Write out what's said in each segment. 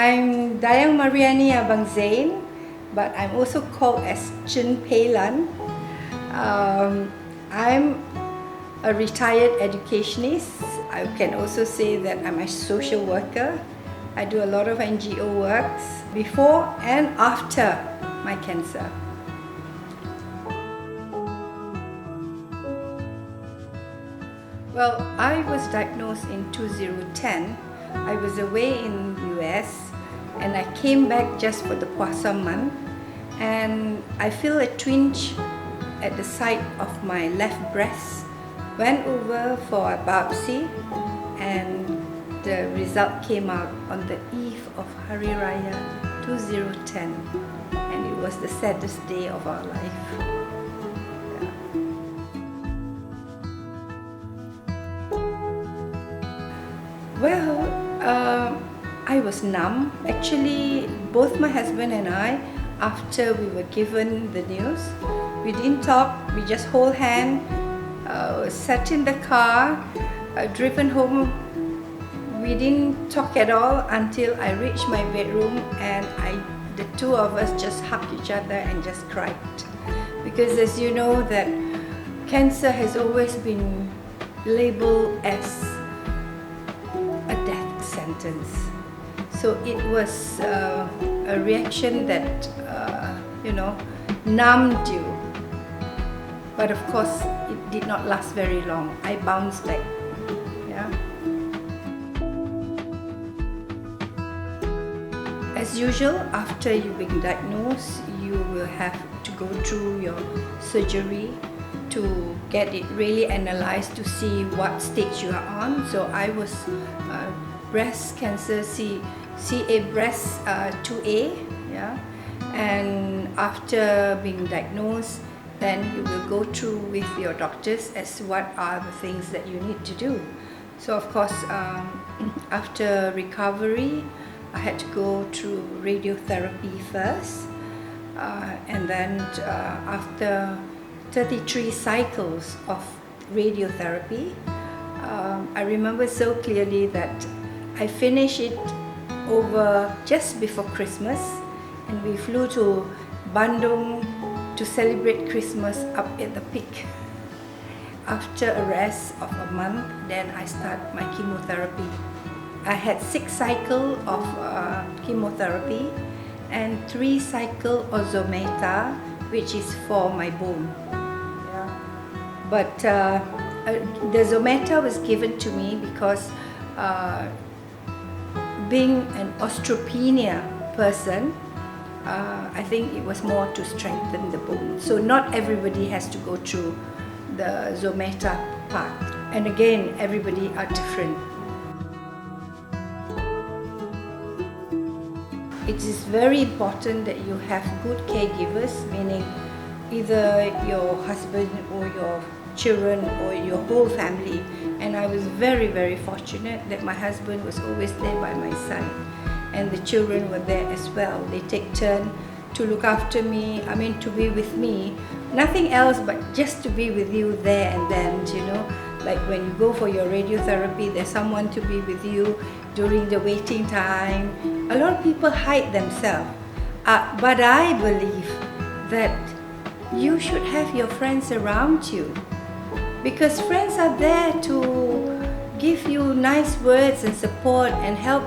I'm Datin Mariani Abang Zain, but I'm also called as Chin Peilan. I'm a retired educationist. I can also say that I'm a social worker. I do a lot of NGO works before and after my cancer. Well, I was diagnosed in 2010. I was away in the US and I came back just for the Puasa month, and I feel a twinge at the side of my left breast. Went over for a biopsy and the result came out on the eve of Hari Raya 2010, and it was the saddest day of our life. Well, I was numb. Actually, both my husband and I, after we were given the news, we didn't talk, we just hold hand, sat in the car, driven home. We didn't talk at all until I reached my bedroom, and the two of us just hugged each other and just cried. Because as you know that cancer has always been labeled as a death sentence. So it was a reaction that, numbed you. But of course, it did not last very long. I bounced back. Yeah. As usual, after you've been diagnosed, you will have to go through your surgery to get it really analyzed to see what stage you are on. So I was breast cancer CA breast 2A, yeah. And after being diagnosed, then you will go through with your doctors as what are the things that you need to do. So of course, after recovery, I had to go through radiotherapy first, and then after 33 cycles of radiotherapy, I remember so clearly that I finished it over just before Christmas, and we flew to Bandung to celebrate Christmas up at the peak. After a rest of a month, then I start my chemotherapy. I had 6 cycles of chemotherapy and 3 cycles of Zometa, which is for my bone. Yeah. But the Zometa was given to me because being an osteopenia person, I think it was more to strengthen the bone. So not everybody has to go through the Zometa part. And again, everybody are different. It is very important that you have good caregivers, meaning either your husband or your children or your whole family. And I was very, very fortunate that my husband was always there by my side, and the children were there as well. They take turn to look after me, to be with me. Nothing else but just to be with you there and then, like when you go for your radiotherapy, there's someone to be with you during the waiting time. A lot of people hide themselves, but I believe that you should have your friends around you, because friends are there to give you nice words and support and help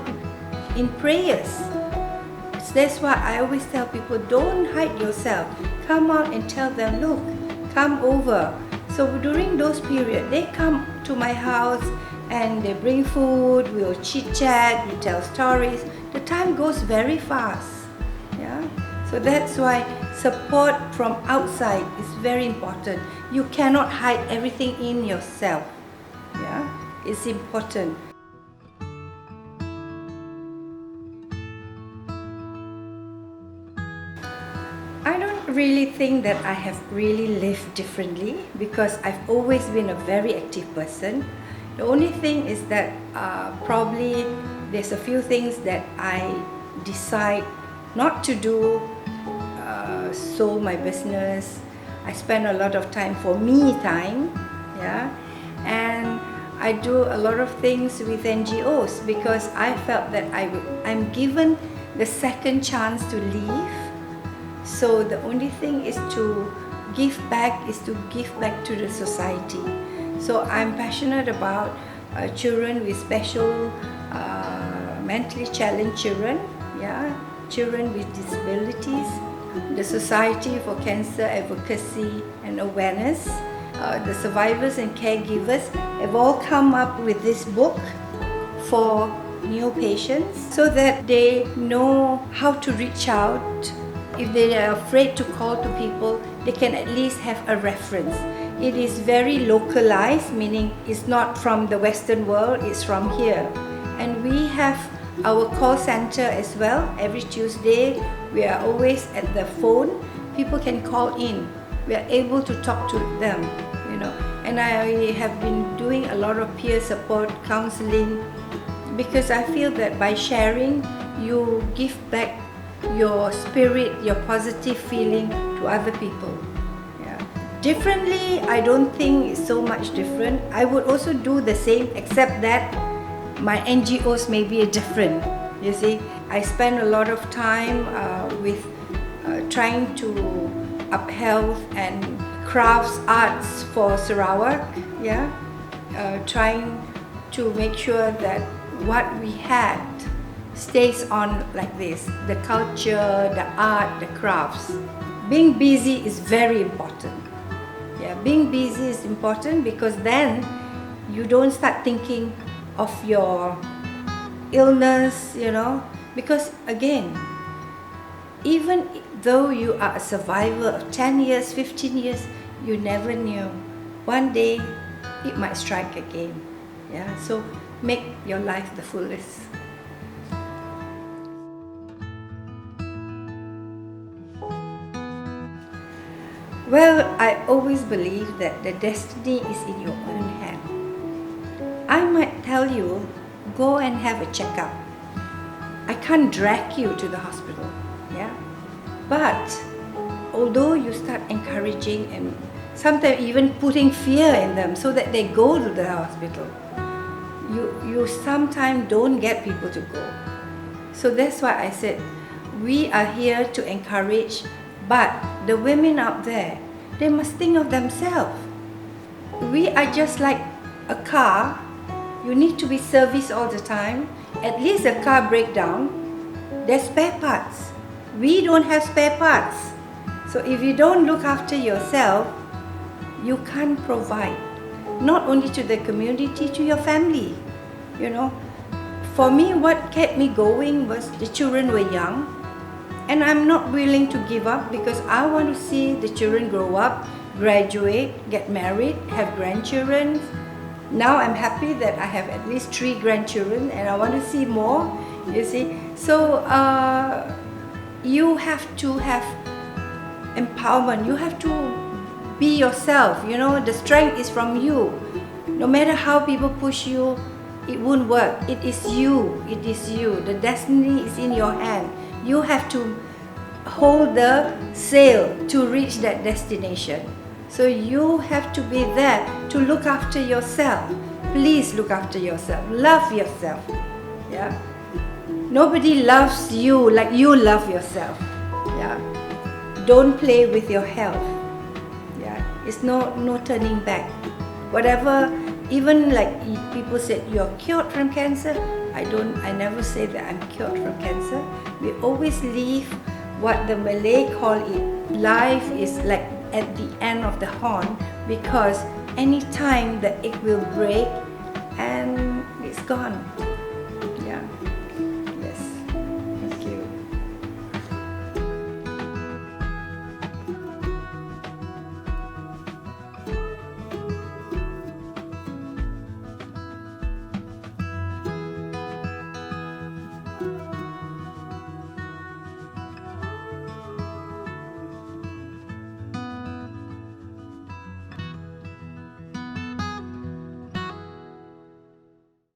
in prayers. That's why I always tell people, don't hide yourself. Come out and tell them, look, come over. So during those periods, they come to my house and they bring food, we'll chit chat, we tell stories. The time goes very fast. Yeah. So that's why support from outside is very important. You cannot hide everything in yourself. Yeah. It's important. I don't really think that I have really lived differently, because I've always been a very active person. The only thing is that probably there's a few things that I decide not to do. Sold my business. I spend a lot of time for me time, yeah. And I do a lot of things with NGOs because I felt that I'm given the second chance to leave. So the only thing is to give back to the society. So I'm passionate about children with special mentally challenged children, children with disabilities, the Society for Cancer Advocacy and Awareness. The survivors and caregivers have all come up with this book for new patients so that they know how to reach out. If they are afraid to call to people, they can at least have a reference. It is very localized, meaning it's not from the Western world, it's from here. And we have our call center as well. Every Tuesday, we are always at the phone. People can call in. We are able to talk to them, And I have been doing a lot of peer support counseling because I feel that by sharing, you give back your spirit, your positive feeling to other people. Differently, I don't think it's so much different. I would also do the same, except that my NGOs may be different. You see, I spend a lot of time with trying to uphold and crafts arts for Sarawak. Trying to make sure that what we had stays on like this. The culture, the art, the crafts. Being busy is very important. Being busy is important because then you don't start thinking of your illness, because again, even though you are a survivor of 10 years, 15 years, you never knew. One day, it might strike again. So make your life the fullest. Well, I always believe that the destiny is in your own hand. I might tell you, go and have a checkup. I can't drag you to the hospital, But although you start encouraging and sometimes even putting fear in them so that they go to the hospital, you sometimes don't get people to go. So that's why I said, we are here to encourage, but the women out there, they must think of themselves. We are just like a car. You need to be serviced all the time. At least a car breaks down, there's spare parts. We don't have spare parts. So if you don't look after yourself, you can't provide, not only to the community, to your family. For me, what kept me going was the children were young, and I'm not willing to give up because I want to see the children grow up, graduate, get married, have grandchildren. Now I'm happy that I have at least 3 grandchildren and I want to see more, you see. So you have to have empowerment. You have to be yourself, the strength is from you. No matter how people push you, it won't work. It is you. The destiny is in your hand. You have to hold the sail to reach that destination. So you have to be there to look after yourself. Please look after yourself. Love yourself. Nobody loves you like you love yourself. Don't play with your health. It's no turning back. Whatever, even like people said, you're cured from cancer. I never say that I'm cured from cancer. We always leave what the Malay call it. Life is like at the end of the horn, because any time the egg will break and it's gone.